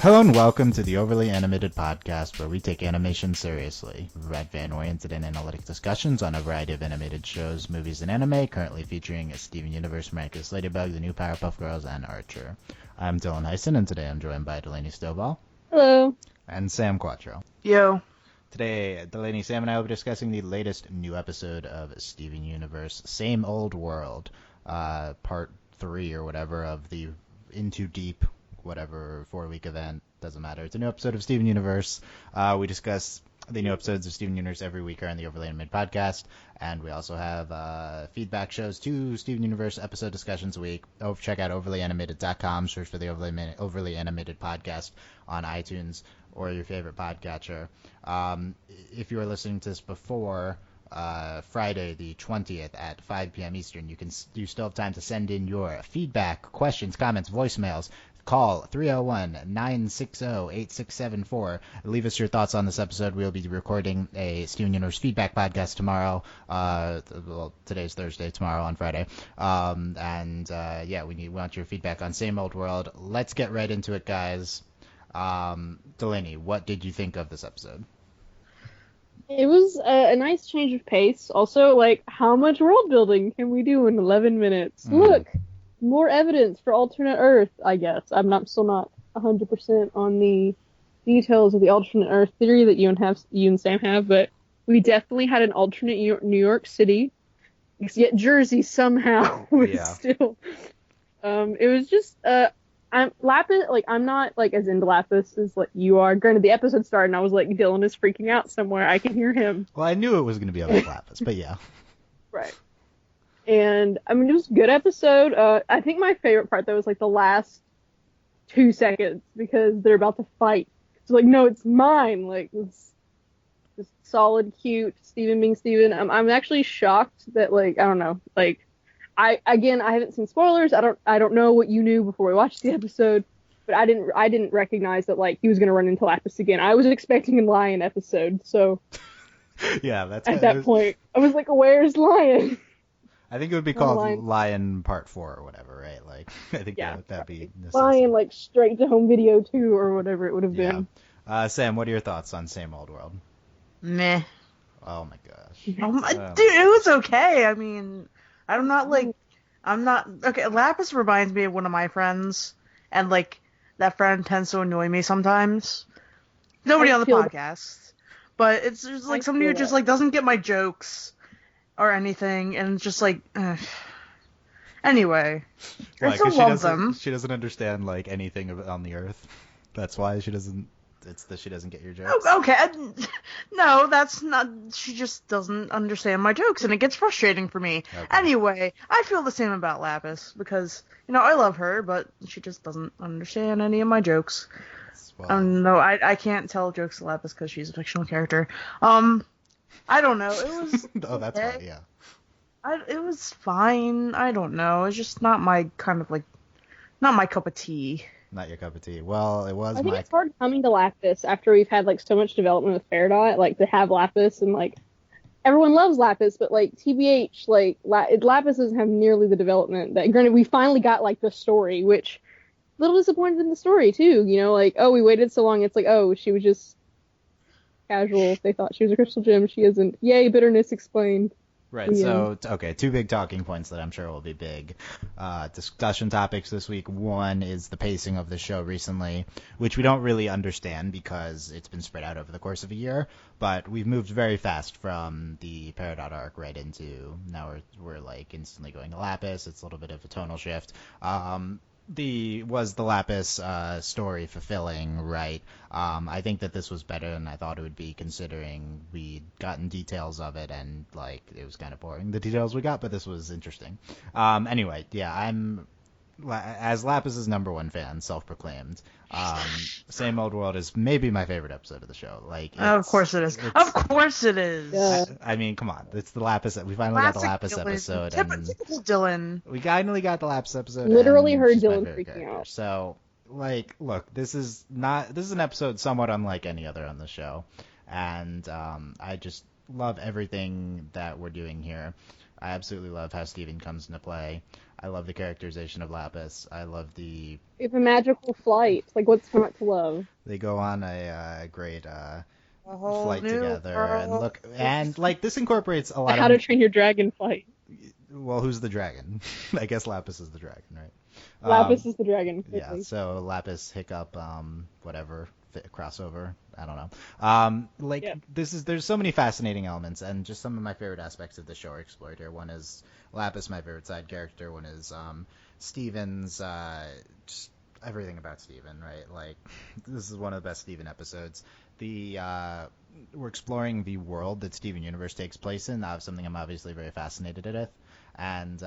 Hello and welcome to the Overly Animated Podcast, where we take animation seriously. We provide fan-oriented and analytic discussions on a variety of animated shows, movies, and anime, currently featuring Steven Universe, Miraculous Ladybug, The New Powerpuff Girls, and Archer. I'm Dylan Hysen, and today I'm joined by Delaney Stovall. Hello. And Sam Quattro. Yo. Today, Delaney, Sam, and I will be discussing the latest new episode of Steven Universe, Same Old World, Part 3 or whatever of the Into Deep whatever 4-week event, doesn't matter. It's a new episode of Steven Universe. We discuss the new episodes of Steven Universe every week on the Overly Animated Podcast, and we also have feedback shows, 2 Steven Universe episode discussions a week. Check out overlyanimated.com, search for the Overly Animated Podcast on iTunes or your favorite podcatcher. If you are listening to this before Friday the 20th at 5 p.m. Eastern, you still have time to send in your feedback, questions, comments, voicemails. Call 301-960-8674. Leave us your thoughts on this episode. We'll be recording a Steven Universe feedback podcast tomorrow. Well, today's Thursday, tomorrow on Friday. We want your feedback on Same Old World. Let's get right into it, guys. Delaney, what did you think of this episode? It was a nice change of pace. Also, how much world building can we do in 11 minutes? Look! More evidence for alternate Earth, I guess. I'm still not 100% on the details of the alternate Earth theory that you and Sam have, but we definitely had an alternate New York City. Yet Jersey somehow was still. It was just I'm Lapis. I'm not as into Lapis as you are. Granted, the episode started and I was like, Dylan is freaking out somewhere. I can hear him. Well, I knew it was going to be about Lapis, but yeah. Right. And, it was a good episode. I think my favorite part, though, was, the last 2 seconds, because they're about to fight. It's no, it's mine. It's just solid, cute, Steven being Steven. I'm actually shocked that, I don't know, I haven't seen spoilers. I don't know what you knew before we watched the episode, but I didn't recognize that, he was going to run into Lapis again. I was expecting a Lion episode, so. Yeah, that's at that point, I was where's Lion? I think it would be called Lion Part 4 or whatever, right? I think that'd be necessary. Lion, straight to home video 2 or whatever it would have been. Sam, what are your thoughts on Same Old World? Meh. Oh my gosh. Dude, it was okay. I mean, I'm not, okay, Lapis reminds me of one of my friends, and, that friend tends to annoy me sometimes. Nobody on the podcast. But it's just, somebody who just, doesn't get my jokes or anything, and just anyway, I still love them. She doesn't understand anything on the Earth. That's why she doesn't. It's that she doesn't get your jokes. Okay, no, that's not. She just doesn't understand my jokes, and it gets frustrating for me. Okay. Anyway, I feel the same about Lapis because I love her, but she just doesn't understand any of my jokes. Well, no, I can't tell jokes to Lapis because she's a fictional character. I don't know. It was. Oh, that's fine. Yeah. It was fine. I don't know. It's just not my kind of not my cup of tea. Not your cup of tea. Well, it was. I think it's hard coming to Lapis after we've had so much development with Peridot, to have Lapis and everyone loves Lapis, but TBH, Lapis doesn't have nearly the development that. Granted, we finally got the story, which a little disappointed in the story too. We waited so long. It's she was just casual. They thought she was a crystal gem. She isn't. Yay, bitterness explained. Right, so, okay, 2 big talking points that I'm sure will be big discussion topics this week. One is the pacing of the show recently, which we don't really understand because it's been spread out over the course of a year, but we've moved very fast from the Peridot arc right into, now we're instantly going to Lapis. It's a little bit of a tonal shift. Was the Lapis story fulfilling, right? I think that this was better than I thought it would be, considering we'd gotten details of it and it was kind of boring, the details we got, but this was interesting. Anyway, yeah, I'm as Lapis's number 1 fan, self-proclaimed. Same Old World is maybe my favorite episode of the show. Of course it is. Of course it is. Yeah. I mean, come on. It's the Lapis. We finally got the Lapis Dylan. episode. Typical Dylan. We finally got the Lapis episode. Literally heard Dylan freaking out. So, look, this is an episode somewhat unlike any other on the show. And love everything that we're doing here. I absolutely love how Steven comes into play. I love the characterization of Lapis. I love the... It's a magical flight. Like, what's not to love? They go on a great A whole flight new together, and world. look, and like this incorporates a lot How of... to Train Your Dragon flight. Well, who's the dragon? I guess Lapis is the dragon, right? Lapis is the dragon. Yeah, so Lapis, Hiccup, whatever, crossover. I don't know. There's so many fascinating elements, and just some of my favorite aspects of the show are explored here. One is Lapis, my favorite side character. One is Steven's, just everything about Steven, right? Like, this is one of the best Steven episodes. We're exploring the world that Steven Universe takes place in, something I'm obviously very fascinated with, and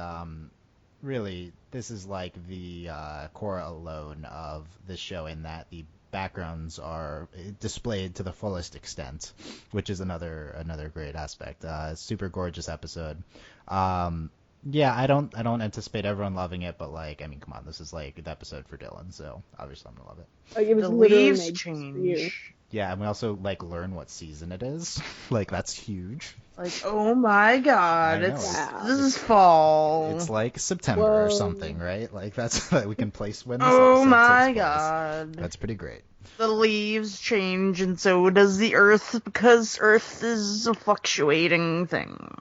really, this is like the core alone of the show in that the backgrounds are displayed to the fullest extent, which is another great aspect. Super gorgeous episode. Yeah, I don't anticipate everyone loving it, but like, I mean, come on, this is like the episode for Dylan, so obviously I'm gonna love it. Like, it was The literally leaves made for you. change. Yeah, and we also like learn what season it is. Like, that's huge. Like, oh my god, I know, this is fall. It's like September or Whoa. something, right? Like, that's we can place when this Oh episode my takes place. god. That's pretty great. The leaves change, and so does the earth, because earth is a fluctuating thing.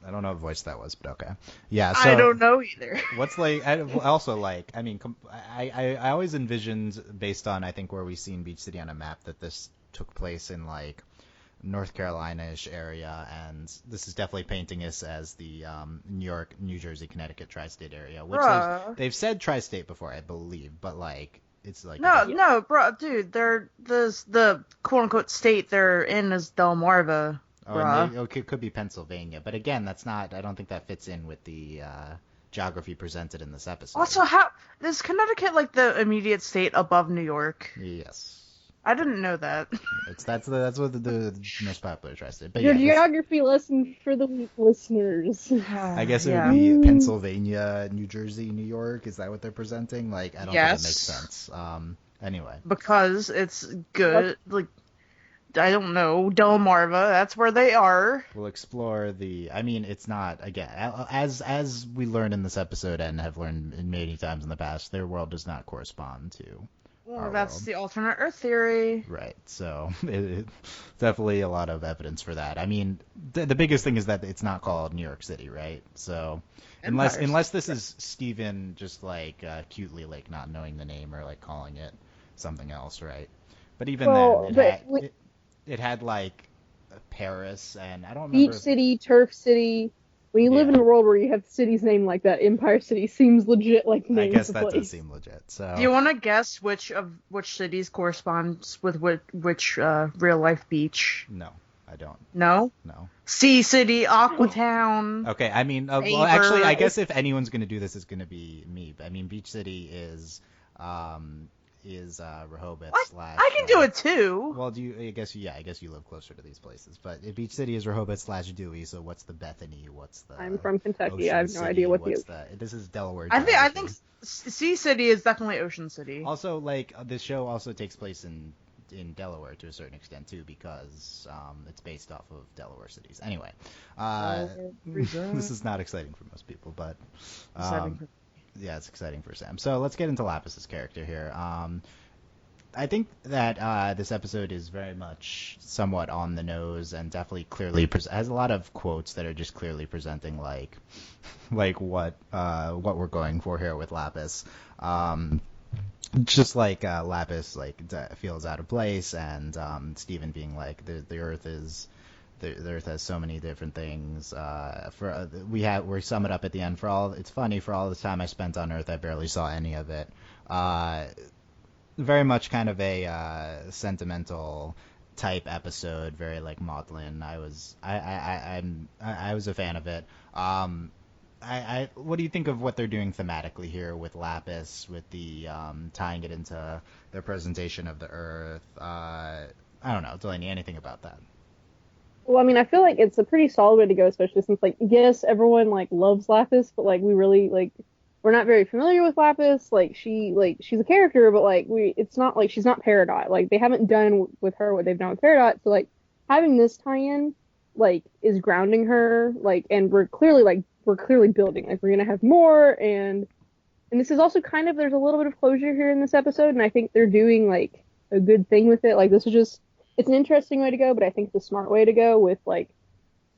I don't know what voice that was, but okay. Yeah, so I don't know either. what's like? I also like. I mean, I always envisioned, based on I think where we've seen Beach City on a map, that this took place in like North Carolina-ish area, and this is definitely painting us as the New York, New Jersey, Connecticut tri-state area, which they've said tri-state before, I believe, but like it's like No, bro, dude, they're the quote unquote state they're in is Delmarva. and it could be Pennsylvania, but again, that's not. I don't think that fits in with the geography presented in this episode. Also, how is Connecticut like the immediate state above New York? Yes. I didn't know that. That's what the most popular tri-state. But Your yeah, geography lesson for the listeners. I guess it would be Pennsylvania, New Jersey, New York. Is that what they're presenting? Like, I don't think it makes sense. Anyway. Because it's good. Like, I don't know, Delmarva. That's where they are. We'll explore I mean, it's not, again, as we learned in this episode and have learned many times in the past, their world does not correspond to our That's world. the alternate Earth theory. Right, so definitely a lot of evidence for that. I mean, the biggest thing is that it's not called New York City, right? So unless this is Steven just like cutely like not knowing the name or like calling it something else, right? But even then, it had like Paris and I don't remember. Beach City, Turf City. When you live in a world where you have cities named like that, Empire City seems legit like the name I guess of the that place. does seem legit. So Do you want to guess which cities corresponds with which real life beach? No, I don't. No? No. Sea City, Aquatown. Okay, I mean, well, actually, I guess if anyone's going to do this, it's going to be me. I mean, Beach City is Rehoboth slash... I can do it too. Well, I guess you live closer to these places. But Beach City is Rehoboth slash Dewey, so what's the Bethany? What's the... I'm from Kentucky. Ocean I have no City? idea what What's the... This is Delaware. I think Sea City is definitely Ocean City. Also, like, this show also takes place in Delaware to a certain extent, too, because it's based off of Delaware cities. Anyway, this is not exciting for most people, but... yeah, it's exciting for Sam. So let's get into Lapis's character here. I think that this episode is very much somewhat on the nose and definitely clearly has a lot of quotes that are just clearly presenting like what we're going for here with Lapis. Just like Lapis feels out of place, and Steven being like the Earth is. The Earth has so many different things. We sum it up at the end. It's funny, for all the time I spent on Earth, I barely saw any of it. Very much kind of a sentimental type episode, very like maudlin. I was a fan of it. What do you think of what they're doing thematically here with Lapis, with the tying it into their presentation of the Earth? I don't know, Delaney, anything about that? Well, I mean, I feel like it's a pretty solid way to go, especially since, like, yes, everyone, like, loves Lapis, but, like, we really, like, we're not very familiar with Lapis. Like, she's a character, but, like, it's not, like, she's not Peridot. Like, they haven't done with her what they've done with Peridot, so, like, having this tie-in like is grounding her, like, and we're clearly building, like we're gonna have more, and this is also kind of, there's a little bit of closure here in this episode, and I think they're doing like a good thing with it. Like this is just, it's an interesting way to go, but I think it's a smart way to go with like,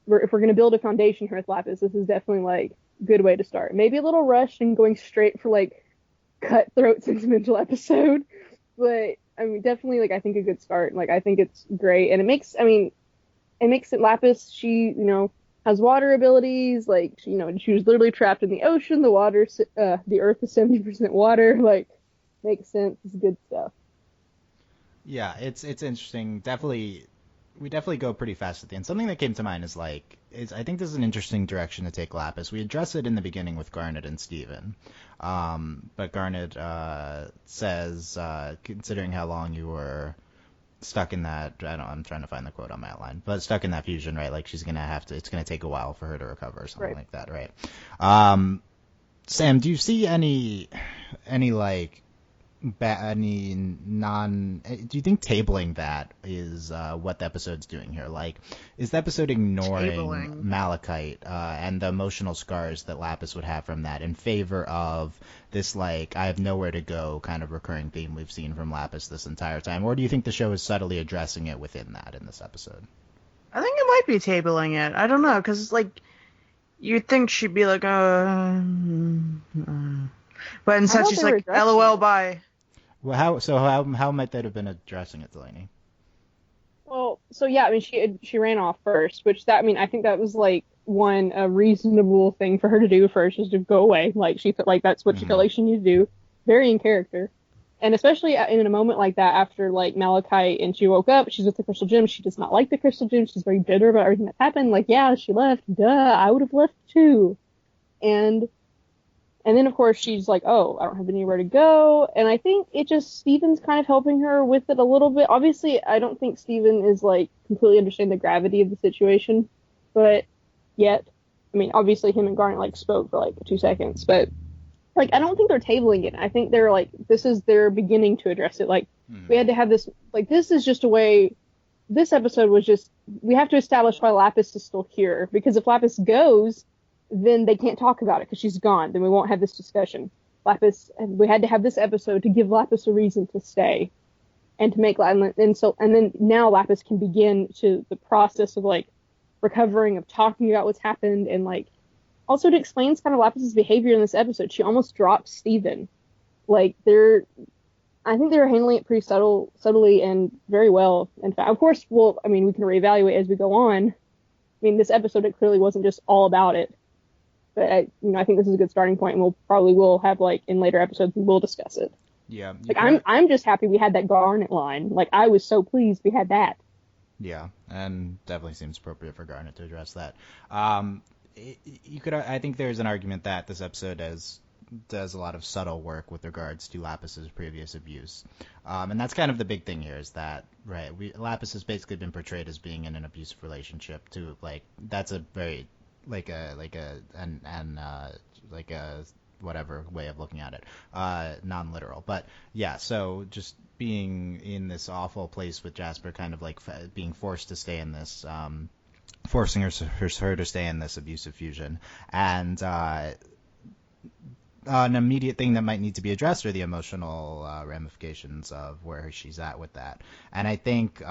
if we're gonna build a foundation here with Lapis, this is definitely like a good way to start. Maybe a little rushed and going straight for like cutthroat sentimental episode, but I mean definitely like I think a good start. Like I think it's great, and it makes it Lapis. She, has water abilities. Like, she was literally trapped in the ocean. The earth is 70% water. Like, makes sense. It's good stuff. Yeah, it's interesting. We definitely go pretty fast at the end. Something that came to mind is I think this is an interesting direction to take Lapis. We address it in the beginning with Garnet and Steven. But Garnet says, considering how long you were stuck in that, I'm trying to find the quote on my outline, but stuck in that fusion, right? Like she's gonna it's gonna take a while for her to recover or something like that, right? Sam, do you see any do you think tabling that is what the episode's doing here? Like, is the episode ignoring Malachite and the emotional scars that Lapis would have from that in favor of this, like, I have nowhere to go kind of recurring theme we've seen from Lapis this entire time? Or do you think the show is subtly addressing it within that in this episode? I think it might be tabling it. I don't know, because, like, you'd think she'd be like, but instead she's like, LOL, bye. Well, how might that have been addressing it, Delaney? Well, so yeah, I mean, she ran off first, I think that was like a reasonable thing for her to do first, is to go away. Like she felt like that's what she felt like she needed to do. Very in character, and especially in a moment like that, after like Malachite and she woke up, she's with the crystal gem. She does not like the crystal gem. She's very bitter about everything that happened. Like, yeah, she left. Duh, I would have left too, And then, of course, she's like, oh, I don't have anywhere to go. And I think Steven's kind of helping her with it a little bit. Obviously, I don't think Steven is, like, completely understanding the gravity of the situation. But yet, I mean, obviously him and Garnet, like, spoke for, like, 2 seconds. But, like, I don't think they're tabling it. I think they're, like, they're beginning to address it. Like, we had to have this, like, this is just a way, this episode was just, we have to establish why Lapis is still here. Because if Lapis goes, then they can't talk about it because she's gone. Then we won't have this discussion. We had to have this episode to give Lapis a reason to stay, and to make and then now Lapis can begin to the process of like recovering, of talking about what's happened, and like also to explain kind of Lapis's behavior in this episode. She almost dropped Steven. Like I think they're handling it pretty subtly and very well. In fact, of course, we can reevaluate as we go on. I mean, this episode, it clearly wasn't just all about it. But I think this is a good starting point, and we'll have like in later episodes we'll discuss it. Yeah. Like I'm just happy we had that Garnet line. Like I was so pleased we had that. Yeah, and definitely seems appropriate for Garnet to address that. I think there's an argument that this episode does a lot of subtle work with regards to Lapis's previous abuse, and that's kind of the big thing here. Is that right? Lapis has basically been portrayed as being in an abusive relationship too. Like that's a very like a whatever way of looking at it, non-literal. But yeah, so just being in this awful place with Jasper, kind of like being forced to stay in this, forcing her to stay in this abusive fusion, and an immediate thing that might need to be addressed are the emotional ramifications of where she's at with that. And I think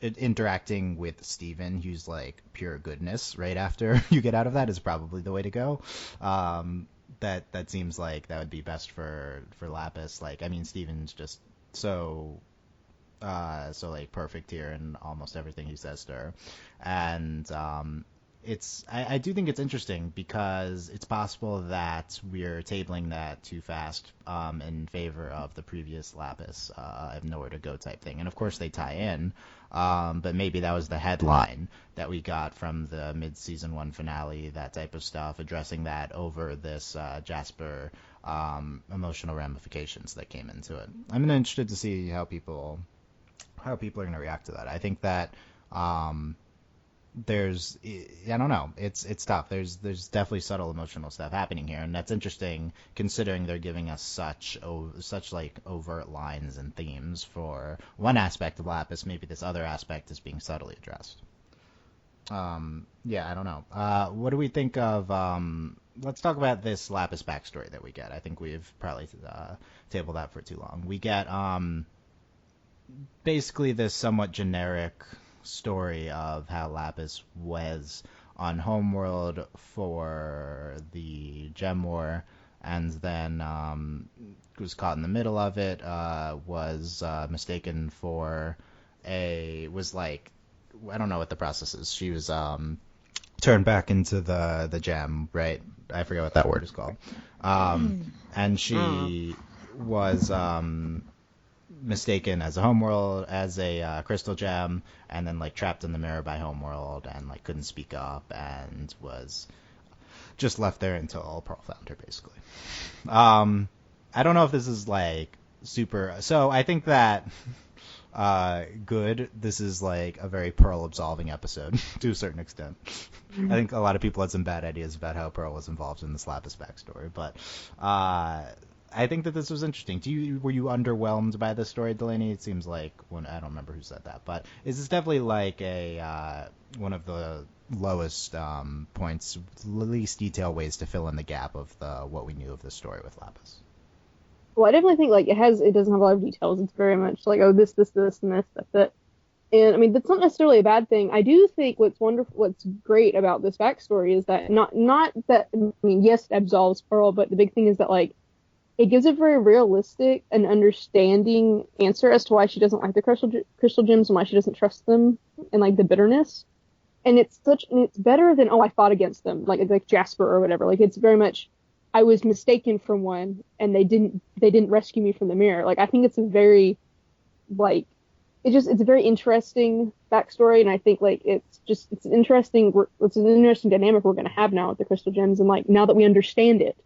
interacting with Steven, who's like pure goodness right after you get out of that, is probably the way to go. That seems like that would be best for Lapis. Like, I mean, Steven's just so like perfect here in almost everything he says to her, and I do think it's interesting because it's possible that we're tabling that too fast in favor of the previous Lapis, I have nowhere to go type thing. And of course they tie in, but maybe that was the headline that we got from the mid-season 1 finale, that type of stuff, addressing that over this Jasper emotional ramifications that came into it. I'm interested to see how people are going to react to that. I think that I don't know. It's tough. There's definitely subtle emotional stuff happening here, and that's interesting considering they're giving us such like overt lines and themes for one aspect of Lapis. Maybe this other aspect is being subtly addressed. Yeah, I don't know. What do we think of? Let's talk about this Lapis backstory that we get. I think we've probably tabled that for too long. We get basically this somewhat generic story of how Lapis was on Homeworld for the Gem War, and then was caught in the middle of it, was mistaken for was like, I don't know what the process is. She was turned back into the gem, right? I forget what that word is called. And she was mistaken as a crystal gem, and then like trapped in the mirror by Homeworld, and like couldn't speak up, and was just left there until Pearl found her, basically. I don't know if this is like super. So I think that good. This is like a very Pearl absolving episode to a certain extent. I think a lot of people had some bad ideas about how Pearl was involved in this Lapis backstory, but I think that this was interesting. Were you underwhelmed by this story, Delaney? It seems like I don't remember who said that, but is this definitely like a one of the lowest points, least detailed ways to fill in the gap of what we knew of the story with Lapis? Well, I definitely think like it doesn't have a lot of details. It's very much like, oh, this, and this, that's it. And I mean, that's not necessarily a bad thing. I do think what's great about this backstory is that not that, I mean, yes, it absolves Pearl, but the big thing is that like it gives a very realistic and understanding answer as to why she doesn't like the crystal gems and why she doesn't trust them, and like the bitterness. And it's better than, oh, I fought against them, like Jasper or whatever. Like, it's very much, I was mistaken for one, and they didn't rescue me from the mirror. Like, I think it's a very, like, it's a very interesting backstory, and I think like it's an interesting dynamic we're gonna have now with the crystal gems, and like now that we understand it,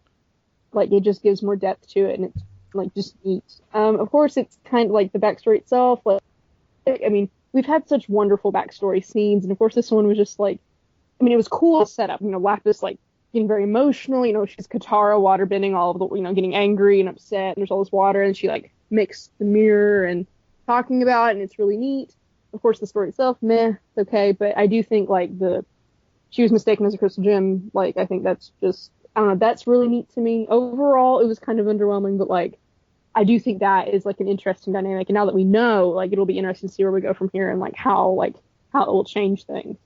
like it just gives more depth to it, and it's like just neat. Of course, it's kind of like the backstory itself. Like, I mean, we've had such wonderful backstory scenes, and of course this one was just like, I mean, it was cool setup. You know, Lapis like getting very emotional. You know, she's Katara waterbending all of the, you know, getting angry and upset, and there's all this water, and she like makes the mirror and talking about it, and it's really neat. Of course, the story itself, meh, it's okay, but I do think like she was mistaken as a crystal gem. Like, I think that's just, I don't know, that's really neat to me. Overall, it was kind of underwhelming, but like, I do think that is like an interesting dynamic, and now that we know, like, it'll be interesting to see where we go from here, and like how it will change things.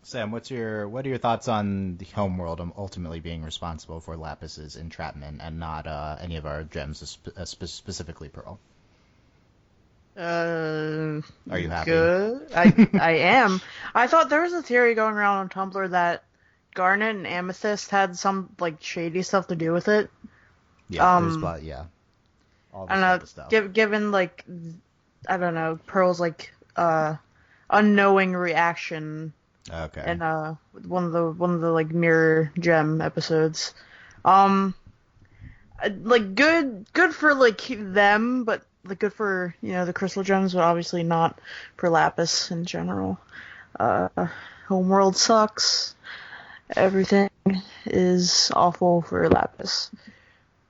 Sam, what are your thoughts on the Homeworld ultimately being responsible for Lapis's entrapment and not any of our gems, specifically Pearl? Are you happy? Good. I am. I thought there was a theory going around on Tumblr that Garnet and Amethyst had some like shady stuff to do with it. Yeah, there's yeah. All this type of stuff. Given like, I don't know, Pearl's like unknowing reaction. Okay. In one of the like mirror gem episodes. Like good for like them, but like good for, you know, the crystal gems, but obviously not for Lapis in general. Homeworld sucks. Everything is awful for Lapis.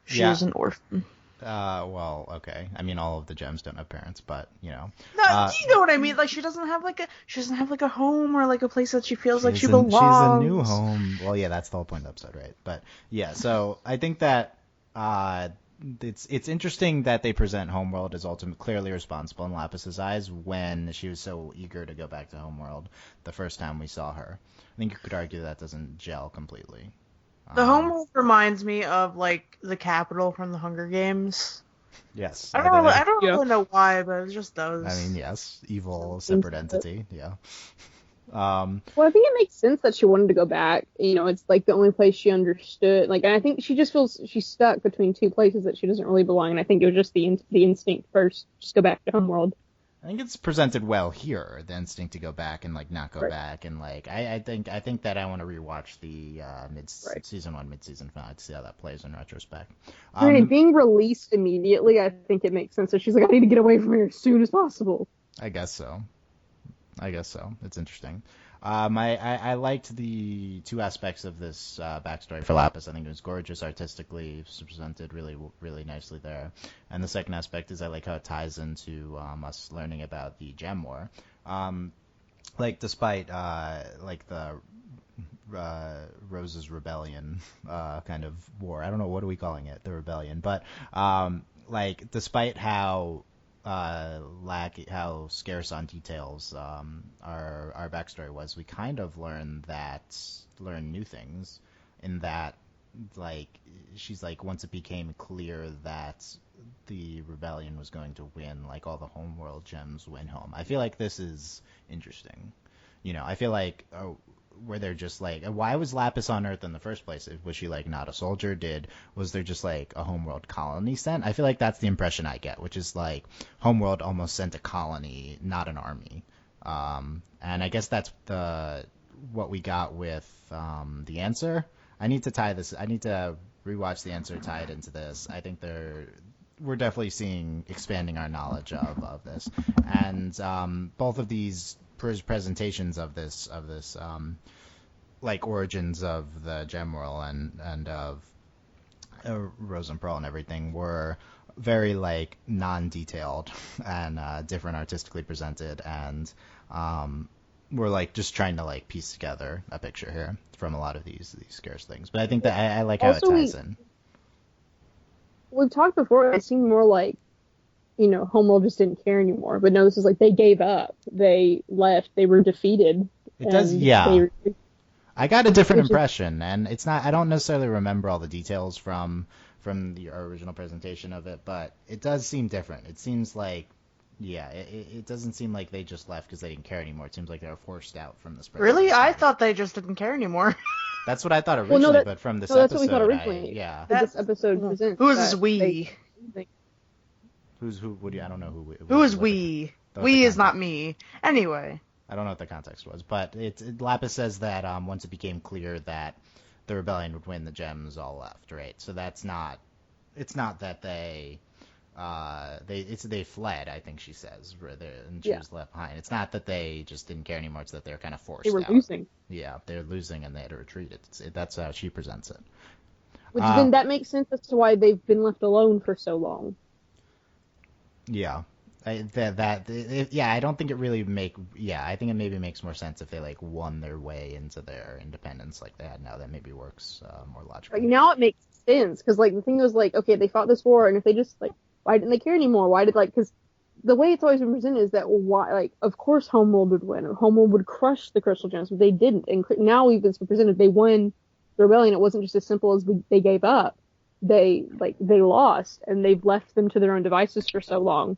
She's an orphan. Well, okay. I mean, all of the gems don't have parents, but you know. No, you know what I mean. Like, she doesn't have like a home or like a place that she feels like she belongs. She's a new home. Well, yeah, that's the whole point of the episode, right? But yeah, so I think that it's interesting that they present Homeworld as clearly responsible in Lapis's eyes when she was so eager to go back to Homeworld the first time we saw her. I think you could argue that doesn't gel completely. The Homeworld reminds me of like the Capitol from the Hunger Games. Yes. I don't really know why, but it just does. I mean, yes, evil separate entity. Yeah. Well, I think it makes sense that she wanted to go back. You know, it's like the only place she understood. Like, and I think she just feels she's stuck between two places that she doesn't really belong. And I think it was just the instinct first, just go back to Homeworld. I think it's presented well here, the instinct to go back and like not go back, and like I think that I want to rewatch the season 1 mid-season finale to see how that plays in retrospect. I mean, being released immediately, I think it makes sense. So she's like, I need to get away from here as soon as possible. I guess so. It's interesting. I liked the two aspects of this backstory for Lapis. I think it was gorgeous artistically. It was presented really, really nicely there. And the second aspect is I like how it ties into us learning about the Gem War. like despite like the Rose's rebellion kind of war. I don't know, what are we calling it, the rebellion, but like despite how how scarce on details our backstory was, we kind of learned new things in that, like, she's like, once it became clear that the rebellion was going to win, like all the homeworld gems went home. I feel like this is interesting. I feel like where they're just like, why was Lapis on Earth in the first place? Was she like not a soldier? Was there just like a homeworld colony sent? I feel like that's the impression I get, which is like homeworld almost sent a colony, not an army. And I guess that's what we got with the answer. I need to rewatch the answer, tie it into this. I think we're definitely expanding our knowledge of this, and both of these presentations of this like origins of the gem world and of Rose and Pearl and everything were very like non-detailed and different artistically presented, and we're like just trying to like piece together a picture here from a lot of these scarce things. But I think that I like how it ties in. We've talked before, it seemed more like, Homeworld just didn't care anymore. But no, this is like they gave up. They left. They were defeated. It does, yeah. I got a different impression, and it's not. I don't necessarily remember all the details from the original presentation of it, but it does seem different. It seems like, yeah, it doesn't seem like they just left because they didn't care anymore. It seems like they were forced out from this presentation. Really? I thought they just didn't care anymore. That's what I thought originally, but from this episode, that's what we thought originally. Yeah. This episode presents. Who is we? Who's who? I don't know who. Who is we? We is not me. Anyway. I don't know what the context was, but Lapis says that once it became clear that the rebellion would win, the gems all left, right? So that's not. It's not that they fled. I think she says, and she was left behind. It's not that they just didn't care anymore. It's that they were kind of forced. They were losing. Yeah, they're losing, and they had to retreat. That's how she presents it. Which then that makes sense as to why they've been left alone for so long. Yeah. I don't think it really I think it maybe makes more sense if they like won their way into their independence like they had now. That maybe works more logically. Like, now it makes sense, because like the thing was like, okay, they fought this war, and if they just like, why didn't they care anymore? Why did, like, because the way it's always been presented is that, why, like, of course Homeworld would win, or Homeworld would crush the Crystal Gems, but they didn't. And now we've been presented they won the rebellion. It wasn't just as simple as they gave up. They lost, and they've left them to their own devices for so long.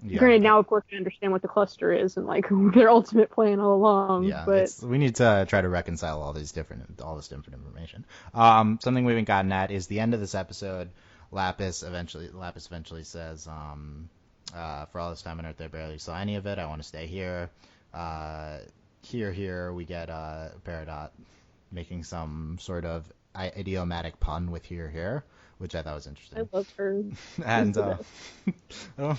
Yeah. Granted, now of course I understand what the cluster is and like their ultimate plan all along. Yeah, but we need to try to reconcile all this different information. Something we haven't gotten at is the end of this episode. Lapis eventually says, for all this time on Earth, I barely saw any of it. I want to stay here. Here we get Peridot making some sort of idiomatic pun with here, which I thought was interesting. I love her. And I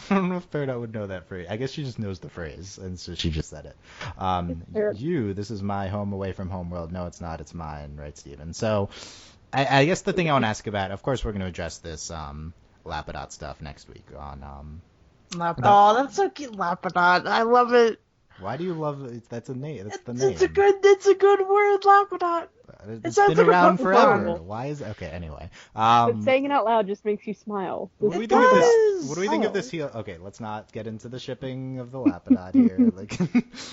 don't know if Peridot would know that phrase. I guess she just knows the phrase, and so she just said it. This is my home away from Homeworld. No, it's not. It's mine, right, Steven? So I guess the thing I want to ask about, of course, we're going to address this Lapidot stuff next week on. Oh, that's so cute, Lapidot. I love it. Why do you love it? That's a name. That's the name. It's a good word, Lapidot. It's been around forever. Why is it? Okay, anyway. But saying it out loud just makes you smile. What do we think of this heel? Okay, let's not get into the shipping of the Lapidot here. Like,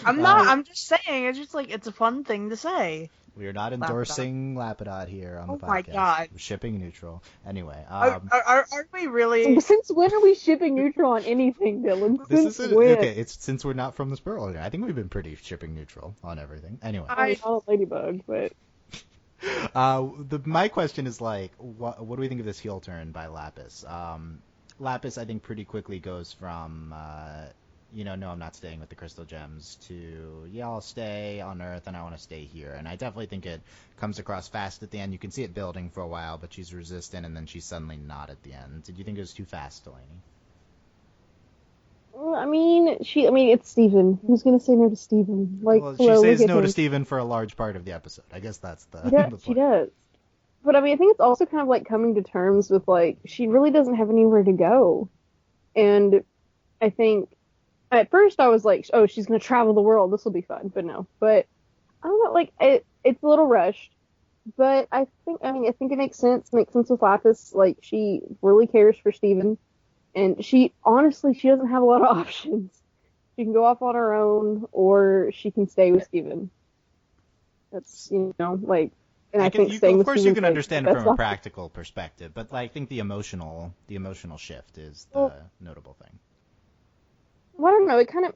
I'm just saying. It's just like, it's a fun thing to say. We are not endorsing Lapidot here on the podcast. Oh my god. We're shipping neutral. Anyway. Are we really? Since when are we shipping neutral on anything, Dylan? Since we're not from the Sparrow. I think we've been pretty shipping neutral on everything. Anyway. I call it Ladybug, but. My question is like, what do we think of this heel turn by Lapis? Lapis, I think, pretty quickly goes from, no, I'm not staying with the Crystal Gems to, yeah, I'll stay on Earth and I want to stay here. And I definitely think it comes across fast at the end. You can see it building for a while, but she's resistant, and then she's suddenly not at the end. Did you think it was too fast, Delaney? I mean, it's Steven. Who's gonna say no to Steven? Like, she says no to Steven for a large part of the episode. I guess that's the. Yeah, she does. But I mean, I think it's also kind of like coming to terms with like she really doesn't have anywhere to go, and I think At first I was like, oh, she's gonna travel the world. This will be fun, but no. But I don't know, like it's a little rushed. But I think it makes sense. Makes sense with Lapis. Like she really cares for Steven, and she doesn't have a lot of options. She can go off on her own, or she can stay with Steven. That's like, and I think staying with Steven. Of course, you can understand it from a practical perspective, but I think the emotional shift is the notable thing. Well, I don't know. It kind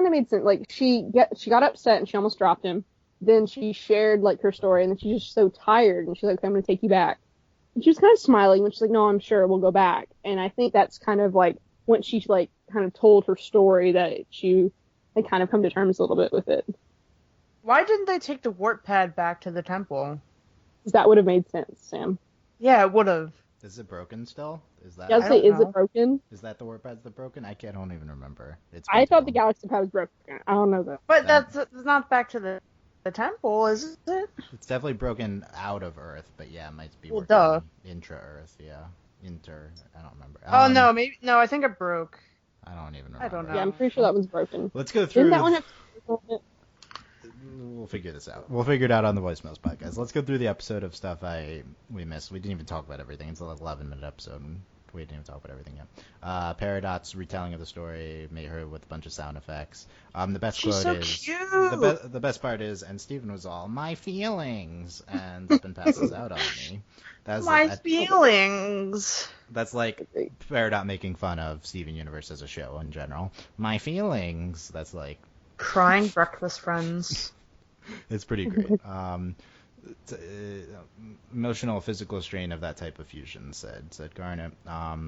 of made sense. Like she got upset and she almost dropped him. Then she shared like her story, and then she's just so tired, and she's like, okay, I'm gonna take you back. And she was kind of smiling, and she's like, no, I'm sure we'll go back. And I think that's kind of like when she like kind of told her story that they kind of come to terms a little bit with it. Why didn't they take the warp pad back to the temple? That would have made sense, Sam. Yeah, it would have. Is it broken still? Is that? Yeah, I'd say, is it broken? Is that the warp pad's broken? I don't even remember. I thought the galaxy pad was broken. I don't know though. But that's not back to the temple, is it? It's definitely broken out of Earth, but yeah, it might be intra-Earth, yeah. I don't remember. Oh, no, maybe, no, I think it broke. I don't even remember. I don't know. Yeah, I'm pretty sure that one's broken. Let's go through. Didn't that one have... We'll figure this out. We'll figure it out on the voicemails podcast. Let's go through the episode of stuff we missed. We didn't even talk about everything. It's an 11-minute episode. We didn't even talk about everything yet. Peridot's retelling of the story made her with a bunch of sound effects. The best She's quote so is cute. The best part is, and Steven was all my feelings, and up and passes out on me. Feelings. That's like Peridot making fun of Steven Universe as a show in general. My feelings. That's like crying breakfast friends. It's pretty great. Emotional, physical strain of that type of fusion, said Garnet. I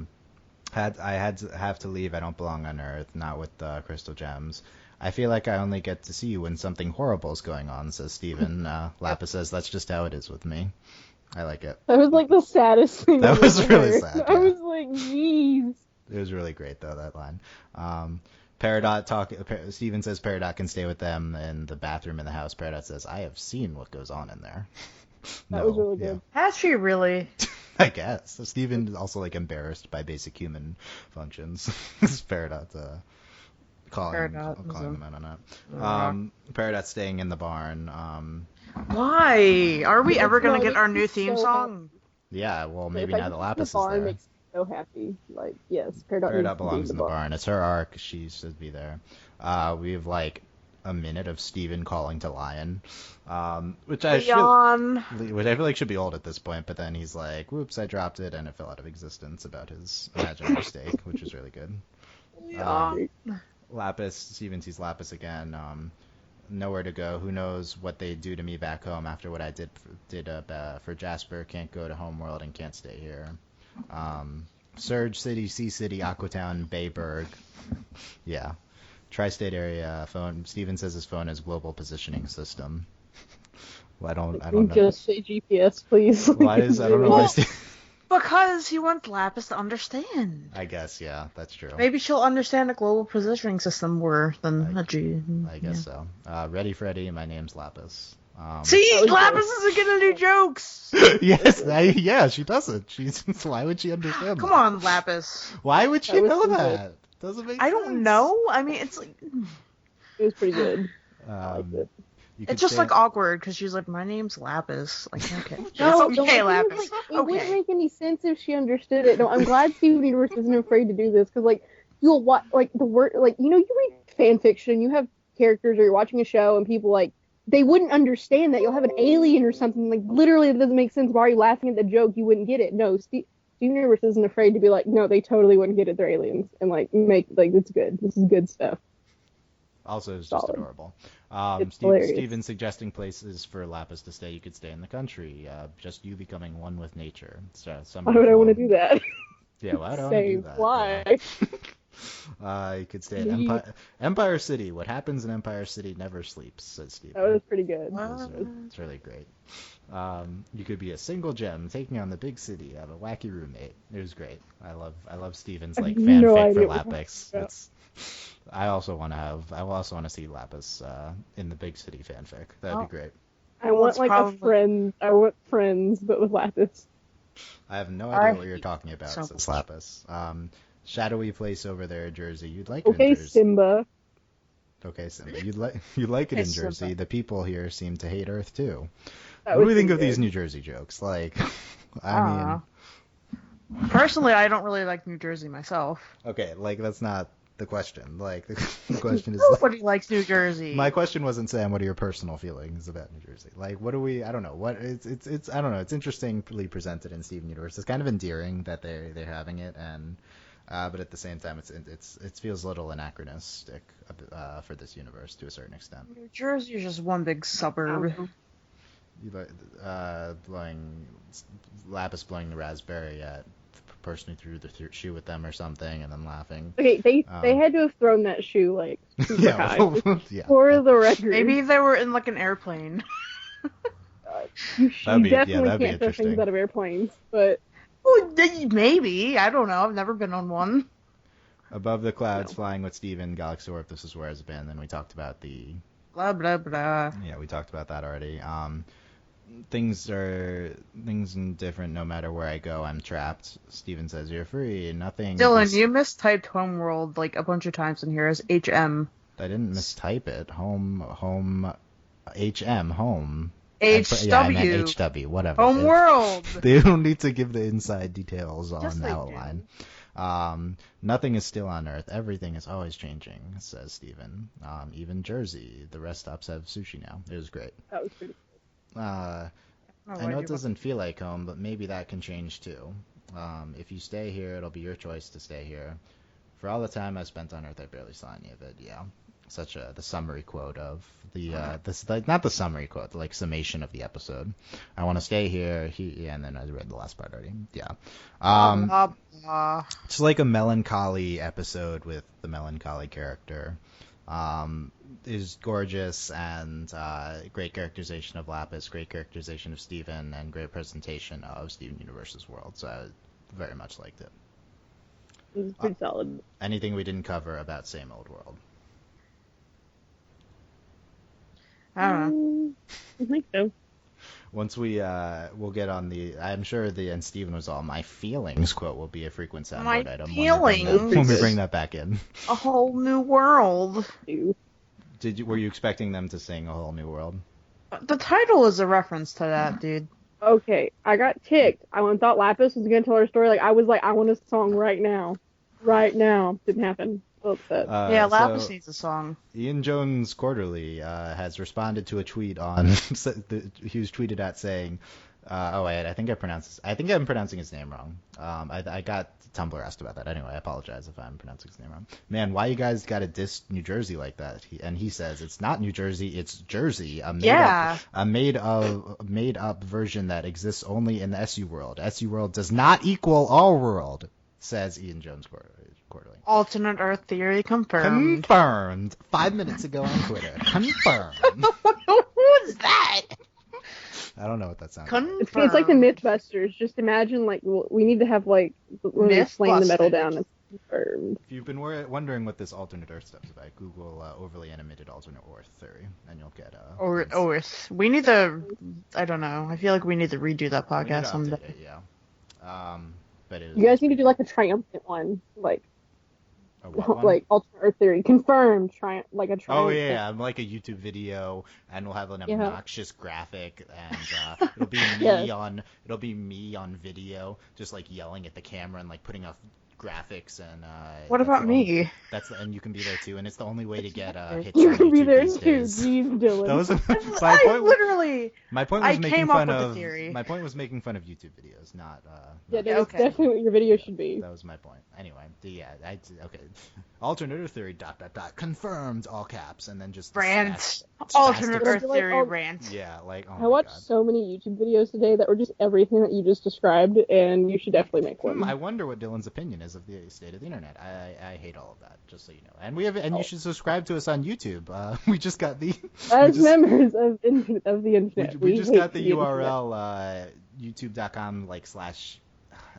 have to leave. I don't belong on Earth, not with the crystal gems. I feel like I only get to see you when something horrible is going on, says Steven. Lapis says, that's just how it is with me. I like it. That was like the saddest thing. That was really sad. I was like, jeez. It was really great, though, that line. Steven says Peridot can stay with them in the bathroom in the house. Peridot says, I have seen what goes on in there. That was really good. Has she really? I guess. Steven is also like embarrassed by basic human functions. Peridot calling them out on that. Peridot staying in the barn. Why? Are we ever going to get our new theme song? Yeah, well, maybe now that Lapis is there. Makes me so happy. Like, yes, Peridot belongs in the barn. It's her arc. She should be there. We have like a minute of Steven calling to Lion, which I feel like should be old at this point. But then he's like, "Whoops, I dropped it, and it fell out of existence." About his imaginary stake, which is really good. Lapis. Steven sees Lapis again. Nowhere to go. Who knows what they do to me back home after what I did for Jasper. Can't go to Homeworld and can't stay here. Surge City, Sea City, Aquatown, Bayberg. Yeah. Tri-state area phone. Steven says his phone has global positioning system. Well, I don't know. Just say GPS, please. Why is I don't know why Steven... Because he wants Lapis to understand. I guess, yeah, that's true. Maybe she'll understand a global positioning system more than a G. I guess so. Ready, Freddy. My name's Lapis. See, Lapis isn't gonna do jokes. Yes, yeah, she doesn't. Why would she understand? Come on, Lapis. Why would she know that? Doesn't make sense. I don't know. I mean, it's like it was pretty good. I liked it. It's just like awkward because she's like, my name's Lapis. Like, okay, okay, Lapis. It wouldn't make any sense if she understood it. No, I'm glad Steven Universe isn't afraid to do this because like you'll watch like the word like you read fan fiction, you have characters or you're watching a show and people like they wouldn't understand that you'll have an alien or something like literally it doesn't make sense. Why are you laughing at the joke? You wouldn't get it. No, Steven Universe isn't afraid to be like, no, they totally wouldn't get it. They're aliens and like make like it's good. This is good stuff. Also, it's Solid. just adorable. Steven suggesting places for Lapis to stay. You could stay in the country. Just you becoming one with nature. So, why would I want to do that? Yeah, why would I want to do that? Why? You could stay at Empire City. What happens in Empire City never sleeps, says Steven. That was pretty good. It's really great. You could be a single gem taking on the big city. Have a wacky roommate. It was great. I love Steven's like fanfic for Lapis. I also want to see Lapis in the big city fanfic. That'd be great. I want a friend. I want friends, but with Lapis. I have no idea what you're talking about, says Lapis. Shadowy place over there, Jersey. You'd like her in Jersey. Simba. Okay, Simba, you like it in It's Jersey. Simba. The people here seem to hate Earth too. That What do was we think pretty of these good. New Jersey jokes? Like, I Uh, Personally, I don't really like New Jersey myself. mean, okay, like that's not the question. Like, the question is, Nobody likes New Jersey. my question wasn't, Sam, what are your personal feelings about New Jersey? Like, what do we? I don't know. What it's I don't know. It's interestingly presented in Steven Universe. It's kind of endearing that they're having it, and but at the same time, it feels a little anachronistic for this universe to a certain extent. New Jersey is just one big suburb. You like Lapis blowing the raspberry at the person who threw the shoe with them or something, and then laughing. Okay, they had to have thrown that shoe like super Yeah, high. yeah. For the record, Maybe they were in like an airplane. you That'd be definitely that'd be can't throw interesting. things out of airplanes. But Well, maybe. I don't know. I've never been on one. Above the clouds, No. flying with Steven, Galaxy Warp, This Is Where It's Been. Then we talked about Blah blah blah. we talked about that already. Things different no matter where I go. I'm trapped. Steven says you're free. Nothing. Dylan, you mistyped Homeworld like a bunch of times in here as HM. I didn't mistype it. Home. HM. Home. HW. Yeah, I meant HW. Whatever. Homeworld. They don't need to give the inside details Yes, on they outline. Nothing is still on Earth. Everything is always changing, says Steven. Even Jersey. The rest stops have sushi now. It was great. that was pretty. I know it doesn't feel like home, but maybe that can change too. If you stay here, it'll be your choice to stay here. For all the time I spent on Earth, I barely saw any of it. Yeah, the summary quote of the not the summary quote, the summation of the episode. I want to stay here. And then I read the last part already. Yeah. Blah, blah. It's like a melancholy episode with the melancholy character. Is gorgeous, and great characterization of Lapis, great characterization of Steven, and great presentation of Steven Universe's world. So I very much liked it. It was pretty solid. Anything we didn't cover about Same Old World? I don't know. I think so. Once we'll get on I'm sure and Steven was all, my feelings quote will be a frequent soundboard My item feelings. when we bring that back in. A whole new world. Were you expecting them to sing A Whole New World? The title is a reference to that, dude. Okay, I got ticked. I thought Lapis was gonna tell her story. I was like, I want a song right now. Right now. Didn't happen. So upset. Yeah, Lapis needs a song. Ian Jones Quarterly has responded to a tweet on he was tweeted at saying, I think I'm pronouncing his name wrong. I got Tumblr asked about that. Anyway, I apologize if I'm pronouncing his name wrong. Man, why you guys got to diss New Jersey like that? He says it's not New Jersey, it's Jersey, a made up version that exists only in the SU world. SU world does not equal our world, says Ian Jones Quarterly. Alternate Earth theory confirmed. Confirmed. 5 minutes ago on Twitter. Confirmed. Who's that? I don't know what that sounds It's like the Mythbusters. Just imagine, we need to have, when they slam the metal down. It's confirmed. If you've been wondering what this alternate Earth stuff is about, Google overly animated alternate Earth theory, and you'll get Earth. We need to. I don't know. I feel like we need to redo that podcast someday. It, yeah. But You guys need to do a triumphant one, one? alternate Earth theory confirmed. A triumphant. Oh yeah, like a YouTube video, and we'll have an obnoxious graphic, and it'll be me on video, just yelling at the camera and putting up graphics and. What about me? And you can be there too, and it's the only way to get hits. You on can be YouTube there these too. days. Jeez, Dylan. That was my point was making came fun up with of the theory. My point was making fun of YouTube videos, not. That's definitely what your video should be. That was my point. Anyway, okay. Alternate Earth theory. ... Confirmed. All caps, and then just rant. Alternate Earth theory rant. Yeah, I watched so many YouTube videos today that were just everything that you just described, and you should definitely make one. I wonder what Dylan's opinion is of the state of the internet. I hate all of that, just so you know. And you should subscribe to us on YouTube. We just got members of the internet. We just got the URL youtube.com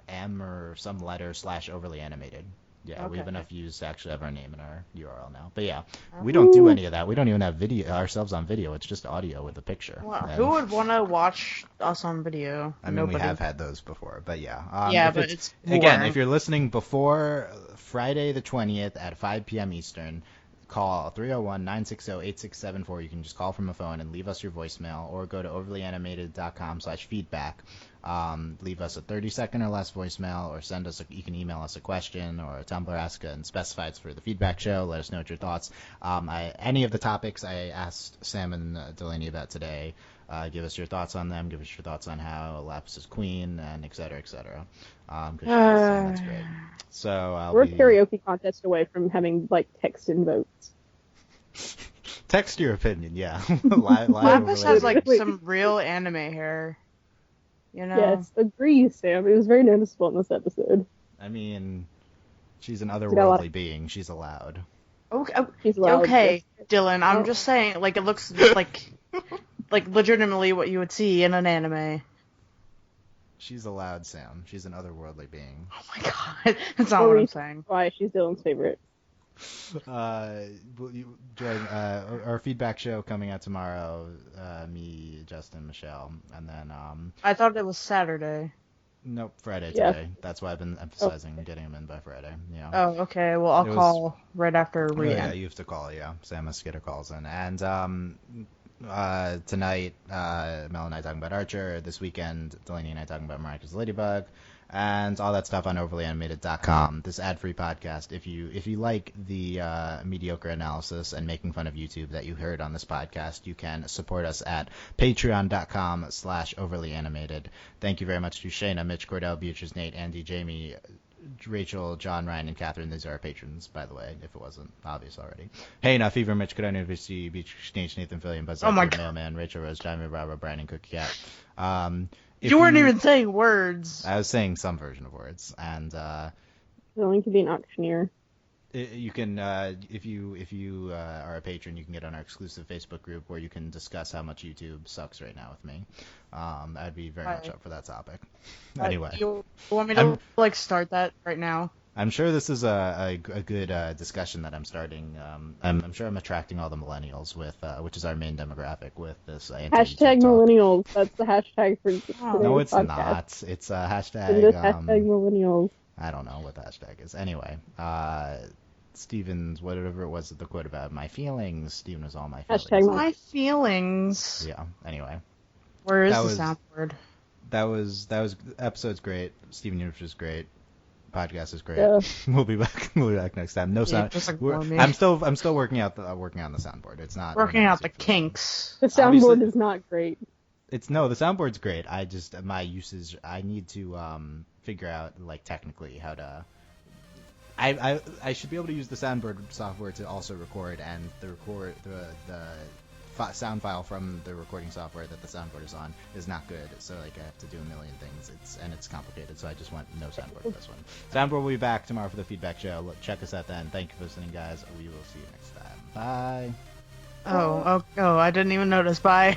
/m or some letter /overly animated. Yeah, okay. We have enough views to actually have our name in our URL now. But yeah, we don't do any of that. We don't even have video ourselves on video. It's just audio with a picture. Well, who would want to watch us on video? I mean, we have had those before, but yeah. But it's again, if you're listening before Friday the 20th at 5 p.m. Eastern, call 301-960-8674. You can just call from a phone and leave us your voicemail, or go to overlyanimated.com/feedback. Leave us a 30-second or less voicemail, or you can email us a question or a Tumblr ask and specify it's for the feedback show. Let us know what your thoughts. Any of the topics I asked Sam and Delaney about today, give us your thoughts on them. Give us your thoughts on how Lapis is queen, and et cetera, et cetera. That's great. So we're a karaoke contest away from having like text and votes. Text your opinion, yeah. Lapis has like some real anime hair. You know? Yes, agree, Sam. It was very noticeable in this episode. I mean, she's an otherworldly being. She's allowed. Okay, she's allowed. Okay, Dylan. I'm just saying, like, it looks like legitimately what you would see in an anime. She's allowed, Sam. She's an otherworldly being. Oh my god, that's not what I'm saying. Why she's Dylan's favorite. Will you join our feedback show coming out tomorrow? Me, Justin, Michelle, and then I thought it was Saturday. Nope, Friday today. That's why I've been emphasizing getting them in by Friday. Yeah. Oh, okay. Well, I'll call right after Rian. Yeah, you have to call. Yeah, Sam has to get her calls in. And tonight, Mel and I talking about Archer. This weekend, Delaney and I talking about Marcus Ladybug. And all that stuff on overlyanimated.com. This ad-free podcast. If you like the mediocre analysis and making fun of YouTube that you heard on this podcast, you can support us at patreon.com/overlyanimated. Thank you very much to Shayna, Mitch, Cordell, Beatrice, Nate, Andy, Jamie, Rachel, John, Ryan, and Catherine. These are our patrons, by the way, if it wasn't obvious already. Hey, now Fever, Mitch, Cordell, University, Beatrice, Nate, Nathan, Philly, and Buzz, Mailman, Rachel, Rose, Jamie, Barbara, Brian, and Cookie Cat. You weren't even saying words. I was saying some version of words, and willing to be an auctioneer. You can, if you are a patron, you can get on our exclusive Facebook group where you can discuss how much YouTube sucks right now with me. I'd be very much up for that topic. Anyway, you want me to start that right now? I'm sure this is a good discussion that I'm starting. I'm sure I'm attracting all the millennials with, which is our main demographic, with this hashtag millennials. That's the hashtag for today's No, it's podcast. not. It's a hashtag. Hashtag millennials. I don't know what the hashtag is. Anyway, Steven's whatever it was the quote about my feelings. Steven was all my feelings. Hashtag my feelings. Yeah. Anyway. Where is the soundboard? That was episode's great. Steven Universe is great. Podcast is great. Yeah. We'll be back next time. No sound. I'm still working on the soundboard. It's not working out the kinks. The soundboard is not great. The soundboard's great. I just my usage. I need to figure out technically how to. I should be able to use the soundboard software to also record, and the sound file from the recording software that the soundboard is on is not good, so I have to do a million things. It's complicated, so I just want no soundboard for this one. Soundboard will be back tomorrow for the feedback show. Check us out then. Thank you for listening, guys. We will see you next time. Bye. Oh, I didn't even notice. Bye.